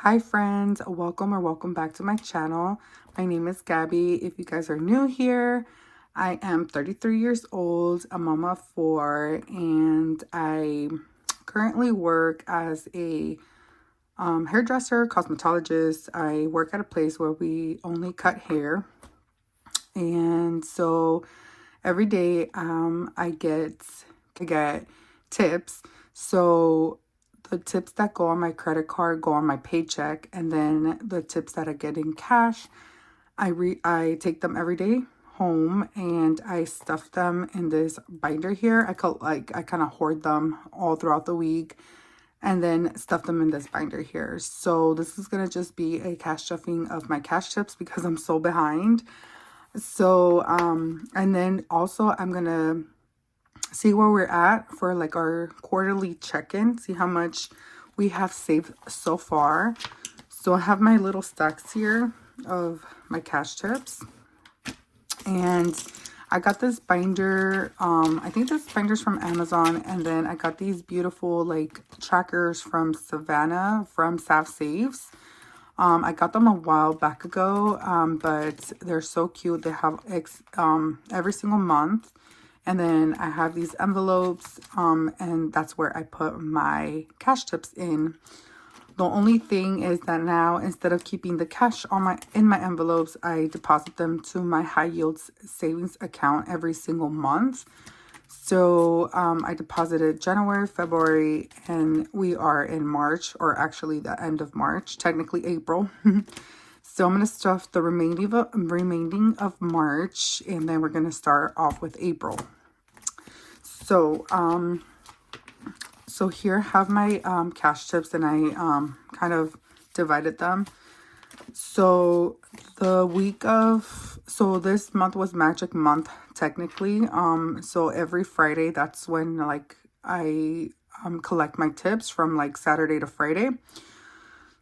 Hi friends, welcome back to my channel. My name is Gabby. If you guys are new here, I am 33 years old, a mama of four, and I currently work as a hairdresser, cosmetologist. I work at a place where we only cut hair, and so every day I get to get tips. So the tips that go on my credit card go on my paycheck, and then the tips that I get in cash, I take them every day home and I stuff them in this binder here. I kind of hoard them all throughout the week and then stuff them in this binder here. So this is gonna just be a cash stuffing of my cash tips because I'm so behind. So and then also I'm gonna see where we're at for like our quarterly check-in, see how much we have saved so far. So I have my little stacks here of my cash tips, and I got this binder. I think this binder's from Amazon, and then I got these beautiful like trackers from Savannah from Sav Saves. I got them a while back ago, but they're so cute. They have every single month. And then I have these envelopes, and that's where I put my cash tips in. The only thing is that now, instead of keeping the cash on in my envelopes, I deposit them to my high yields savings account every single month. So I deposited January, February, and we are in March, or actually the end of March, technically April. So I'm going to stuff the remaining of March, and then we're going to start off with April. So, so here I have my cash tips, and I kind of divided them. So so this month was Magic Month technically. So every Friday, that's when like I collect my tips from like Saturday to Friday.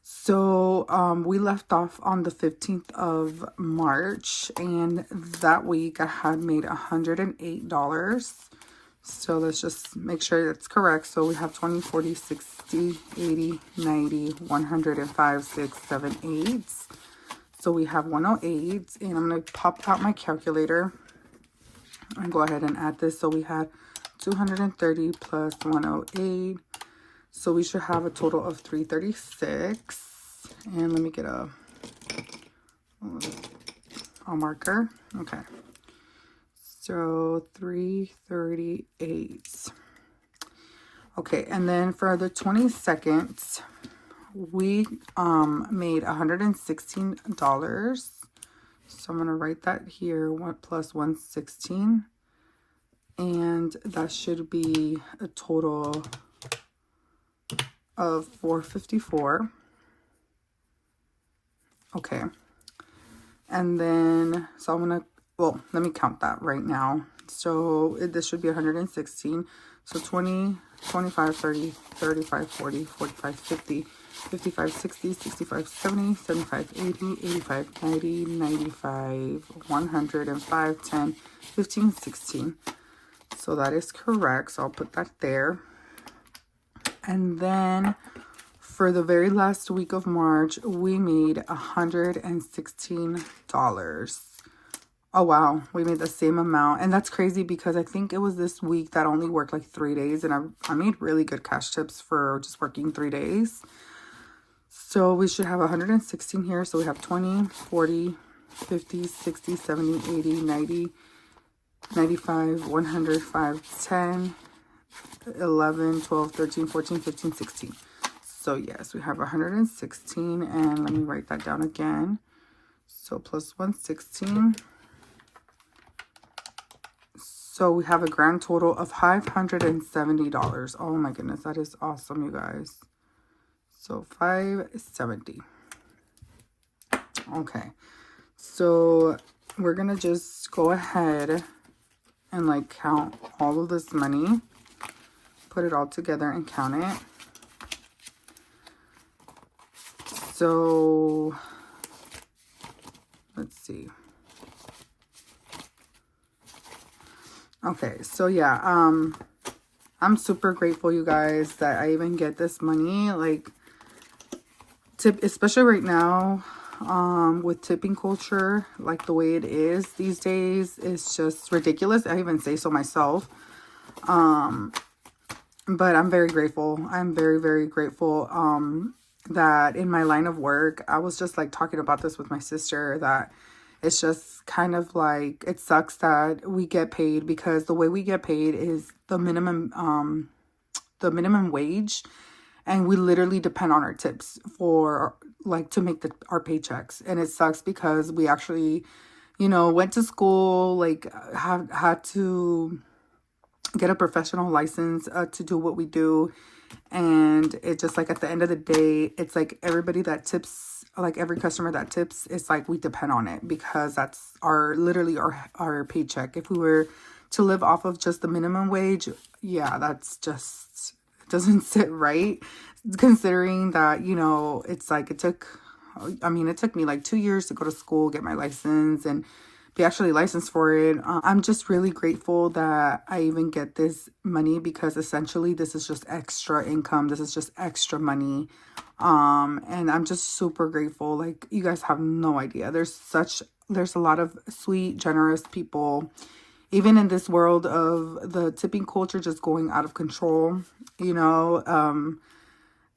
So we left off on the 15th of March, and that week I had made $108. So let's just make sure that's correct. So we have 20, 40, 60, 80, 90, 105, 6, 7, 8. So we have 108, and I'm going to pop out my calculator and go ahead and add this. So we had 230 plus 108. So we should have a total of 336. And let me get a marker. Okay. So 338. Okay, and then for the 22nd, we made $116. So I'm gonna write that here, 1 plus 116, and that should be a total of 454. Okay, and then so I'm gonna, well, let me count that right now. So this should be 116. So 20, 25, 30, 35, 40, 45, 50, 55, 60, 65, 70, 75, 80, 85, 90, 95, 105, 10, 15, 16. So that is correct. So I'll put that there. And then for the very last week of March, we made $116. Oh, wow. We made the same amount. And that's crazy because I think it was this week that only worked like 3 days. And I made really good cash tips for just working 3 days. So we should have 116 here. So we have 20, 40, 50, 60, 70, 80, 90, 95, 105, 10, 11, 12, 13, 14, 15, 16. So yes, we have 116. And let me write that down again. So plus 116. So we have a grand total of $570. Oh my goodness, that is awesome, you guys. So 570. Okay, so we're gonna just go ahead and like count all of this money, put it all together and count it. So let's see. Okay, so yeah, I'm super grateful, you guys, that I even get this money. Like, tip, especially right now, with tipping culture, like the way it is these days, it's just ridiculous. I even say so myself. But I'm very grateful. I'm very, very grateful that in my line of work, I was just like talking about this with my sister, that it's just kind of like, it sucks that we get paid, because the way we get paid is the minimum wage, and we literally depend on our tips for like to make our paychecks. And it sucks because we actually, went to school, like had to get a professional license to do what we do. And it just like, at the end of the day, it's like everybody that tips, like every customer that tips, it's like we depend on it, because that's literally our paycheck. If we were to live off of just the minimum wage, yeah, that's just, it doesn't sit right, considering that, it's like it took me like 2 years to go to school, get my license, and be actually licensed for it. I'm just really grateful that I even get this money, because essentially this is just extra income. This is just extra money. And I'm just super grateful. Like, you guys have no idea. There's a lot of sweet, generous people, even in this world of the tipping culture just going out of control.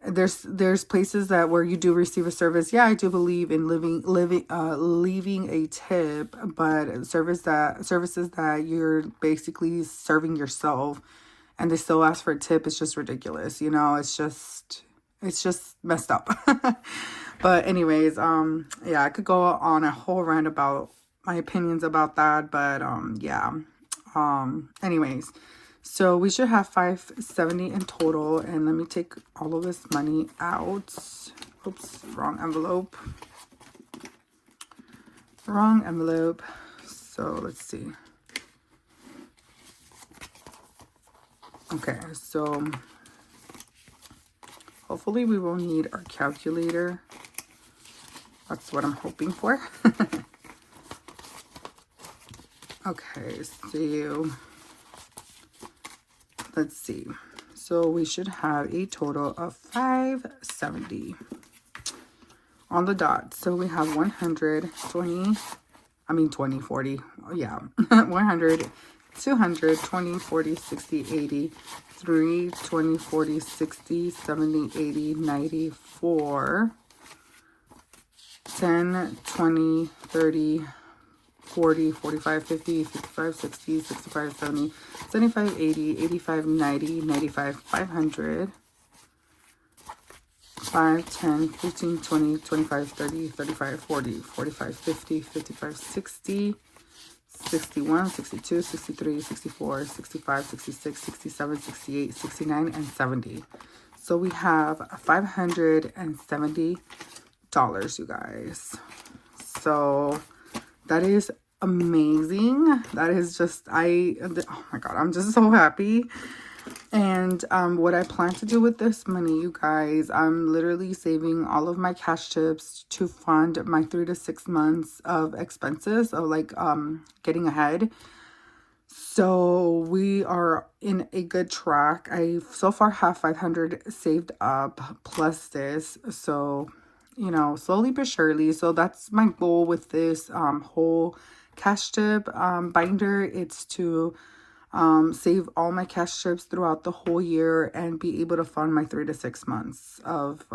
There's places that where you do receive a service. Yeah, I do believe in leaving a tip, but services that you're basically serving yourself and they still ask for a tip, it's just ridiculous. It's just messed up. But anyways, yeah, I could go on a whole rant about my opinions about that, but yeah. Anyways, so we should have $570 in total, and let me take all of this money out. Oops, wrong envelope. So let's see. Okay, so hopefully we will need our calculator. That's what I'm hoping for. Okay, so let's see. So we should have a total of 570 on the dot. So we have 20, 40. Oh, yeah. 100, 200, 20, 40, 60, 80, 3, 20, 40, 60, 70, 80, 94, 10, 20, 30, 40, 45, 50, 55, 60, 65, 70, 75, 80, 85, 90, 95, 500, 5, 10, 15, 20, 25, 30, 35, 40, 45, 50, 55, 60, 61, 62, 63, 64, 65, 66, 67, 68, 69, and 70. So we have $570, you guys. So that is amazing. That is just, oh my God, I'm just so happy. And what I plan to do with this money, you guys, I'm literally saving all of my cash tips to fund my 3 to 6 months of expenses, of like getting ahead. So we are in a good track. I so far have 500 saved up plus this. So, slowly but surely. So that's my goal with this whole cash tip binder. It's to save all my cash tips throughout the whole year and be able to fund my 3 to 6 months of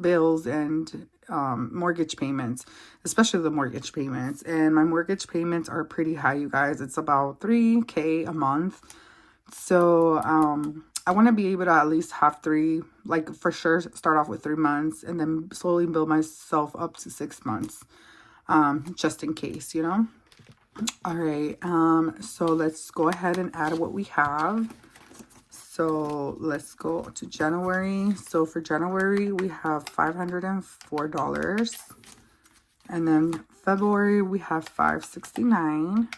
bills and mortgage payments, especially the mortgage payments. And my mortgage payments are pretty high, you guys. It's about $3,000 a month. So I want to be able to at least have like for sure start off with 3 months and then slowly build myself up to 6 months, just in case, All right, so let's go ahead and add what we have. So let's go to January. So for January, we have $504. And then February, we have $569.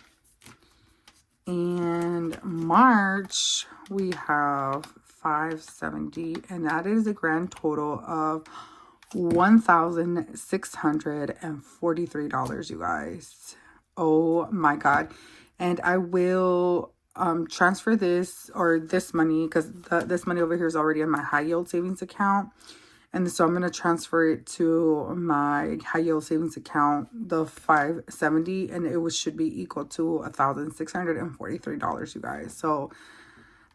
And March, we have $570. And that is a grand total of $1,643, you guys. Oh my God. And I will transfer this money, because this money over here is already in my high yield savings account, And so I'm going to transfer it to my high yield savings account, the $570, and it should be equal to $1,643, you guys. So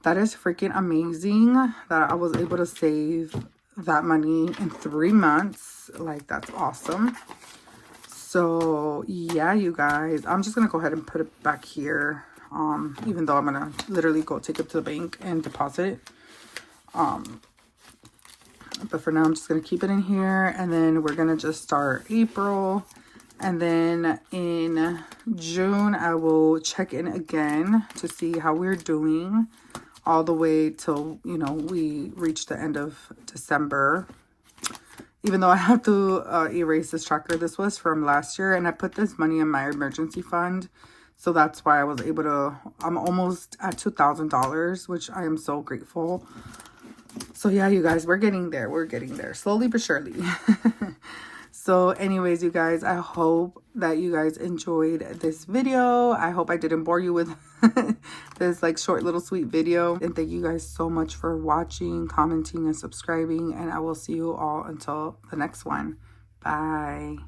that is freaking amazing that I was able to save that money in 3 months. Like, that's awesome. So yeah, you guys, I'm just gonna go ahead and put it back here, even though I'm gonna literally go take it to the bank and deposit it. But for now, I'm just gonna keep it in here, and then we're gonna just start April, and then in June I will check in again to see how we're doing all the way till, you know, we reach the end of December. Even though I have to erase this tracker, this was from last year, and I put this money in my emergency fund. So that's why I was able to, I'm almost at $2,000, which I am so grateful. So yeah, you guys, we're getting there. We're getting there slowly but surely. So anyways, you guys, I hope that you guys enjoyed this video. I hope I didn't bore you with this like short little sweet video. And thank you guys so much for watching, commenting, and subscribing. And I will see you all until the next one. Bye.